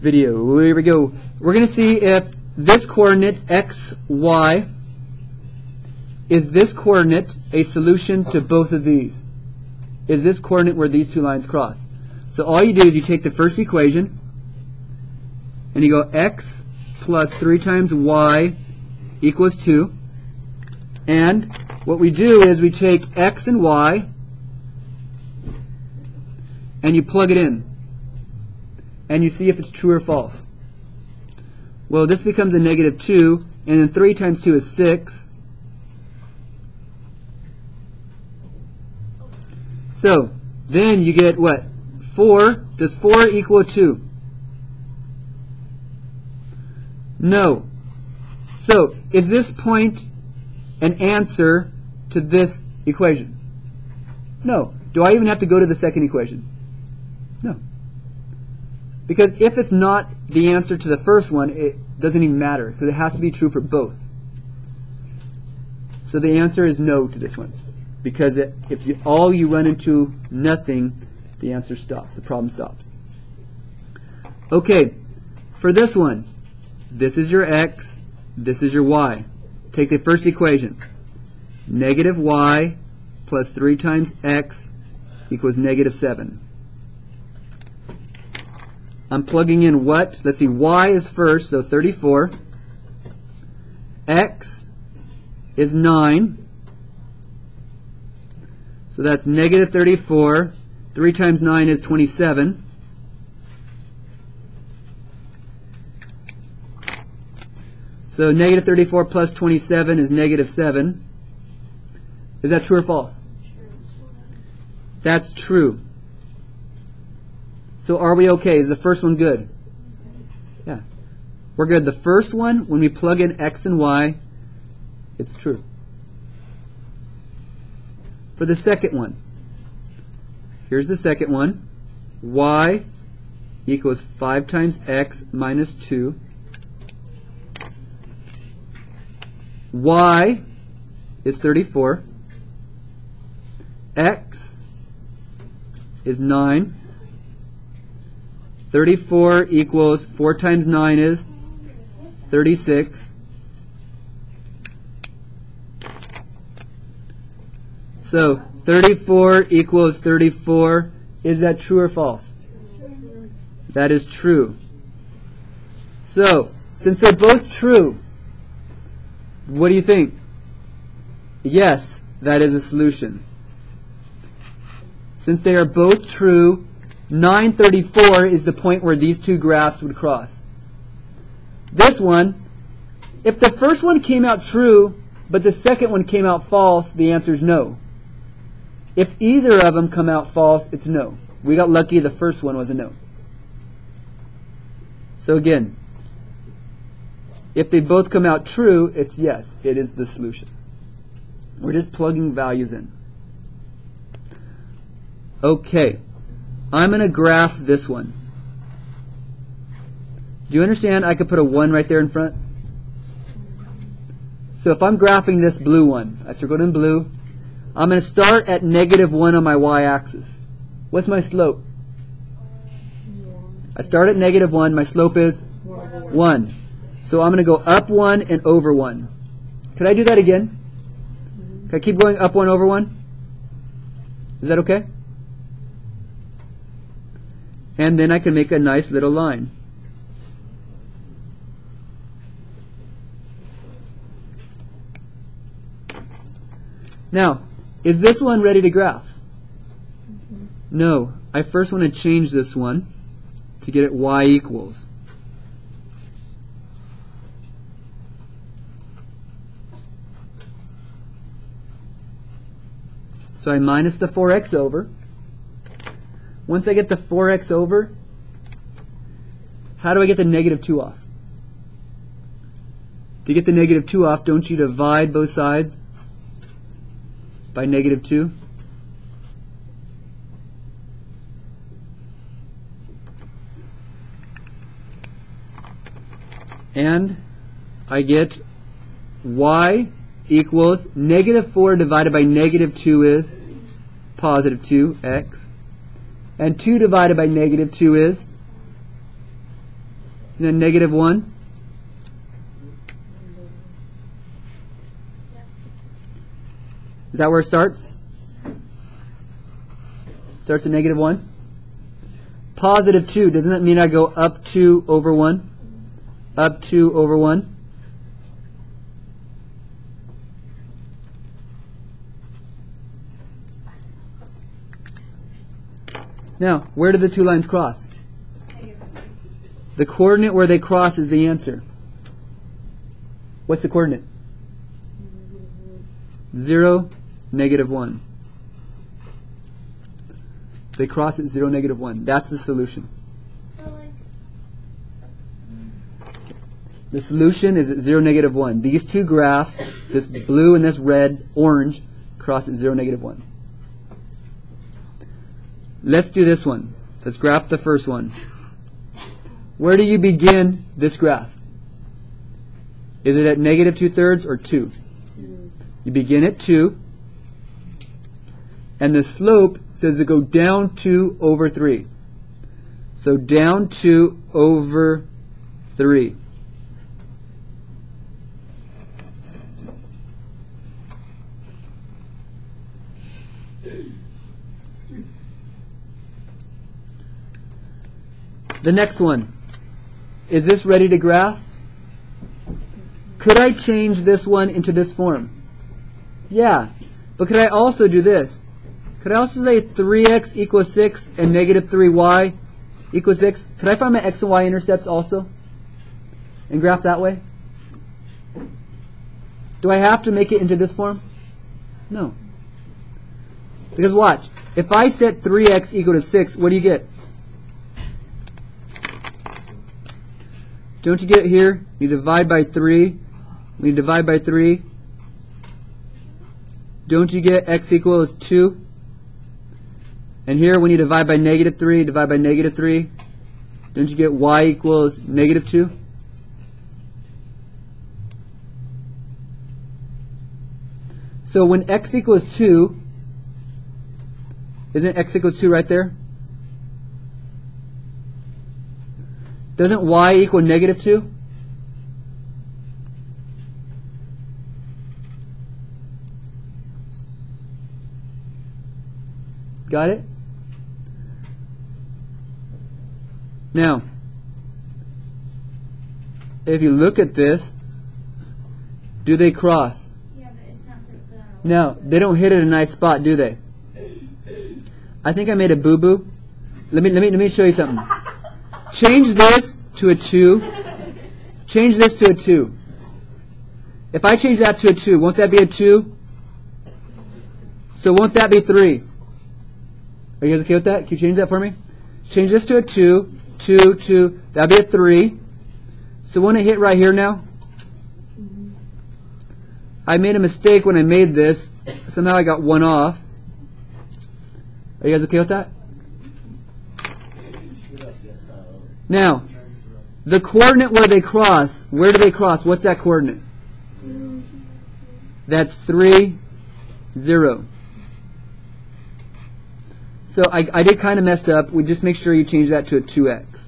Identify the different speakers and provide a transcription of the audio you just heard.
Speaker 1: video. Here we go. We're going to see if this coordinate x, y, is this coordinate a solution to both of these? Is this coordinate where these two lines cross? So all you do is you take the first equation and you go x plus 3 times y equals 2. And what we do is we take x and y and you plug it in. And you see if it's true or false. Well, this becomes a negative 2, and then 3 times 2 is 6. So, then you get what? 4. Does 4 equal 2? No. So, is this point an answer to this equation? No. Do I even have to go to the second equation? No. Because if it's not the answer to the first one, it doesn't even matter, because it has to be true for both. So the answer is no to this one. Because if you run into nothing, the answer stops. The problem stops. Okay, for this one, this is your x, this is your y. Take the first equation. Negative y plus 3 times x equals negative 7. I'm plugging in what? Let's see, y is first, so 34. X is 9. So that's negative 34. 3 times 9 is 27. So negative 34 plus 27 is negative 7. Is that true or false? That's true. So are we okay? Is the first one good? Yeah. We're good. The first one, when we plug in x and y, it's true. For the second one, here's the second one. Y equals 5 times x minus 2. Y is 34. X is 9. 34 equals 4 times 9 is 36. So 34 equals 34. Is that true or false? That is true. So, since they're both true, what do you think? Yes, that is a solution. Since they are both true, 934 is the point where these two graphs would cross. This one, if the first one came out true, but the second one came out false, the answer is no. If either of them come out false, it's no. We got lucky the first one was a no. So again, if they both come out true, it's yes, it is the solution. We're just plugging values in. Okay. I'm going to graph this one. Do you understand? I could put a 1 right there in front. So if I'm graphing this blue one, I circled in blue, I'm going to start at negative 1 on my y-axis. What's my slope? I start at negative 1. My slope is 1. So I'm going to go up 1 and over 1. Could I do that again? Can I keep going up 1 over 1? Is that okay? And then I can make a nice little line. Now, is this one ready to graph? No. I first want to change this one to get it y equals. So I minus the 4x over. Once I get the 4x over, how do I get the negative 2 off? To get the negative 2 off, don't you divide both sides by negative 2? And I get y equals negative 4 divided by negative 2 is positive 2x. And 2 divided by negative 2 is And then negative 1. Is that where it starts? Starts at negative 1. Positive 2, doesn't that mean I go up 2 over 1? Up 2 over 1. Now, where do the two lines cross? The coordinate where they cross is the answer. What's the coordinate? 0, negative 1. They cross at 0, negative 1. That's the solution. The solution is at 0, negative 1. These two graphs, this blue and this red, orange, cross at 0, negative 1. Let's do this one. Let's graph the first one. Where do you begin this graph? Is it at negative 2/3 or 2? You begin at 2. And the slope says to go down 2 over 3. So down 2 over 3. The next one. Is this ready to graph? Could I change this one into this form? Yeah. But could I also do this? Could I also say 3x equals 6 and negative 3y equals 6? Could I find my x and y intercepts also? And graph that way? Do I have to make it into this form? No. Because watch. If I set 3x equal to 6, what do you get? Don't you get it here? You divide by 3. When you divide by 3, don't you get x equals 2? And here, when you divide by negative 3, divide by negative 3, don't you get y equals negative 2? So when x equals 2, isn't x equals 2 right there? Doesn't y equal negative 2? Got it? Now, if you look at this, do they cross?
Speaker 2: Yeah, but it's not
Speaker 1: No, they don't hit at a nice spot, do they? I think I made a boo-boo. Let me show you something. Change this to a 2. Change this to a 2. If I change that to a 2, won't that be a 2? So won't that be 3? Are you guys okay with that? Can you change that for me? Change this to a 2. 2, 2. That'll be a 3. So won't it hit right here now? I made a mistake when I made this. Somehow I got 1 off. Are you guys okay with that? Now, the coordinate where they cross, where do they cross? What's that coordinate? That's 3, 0. So I did kind of messed up. We just make sure you change that to a 2x.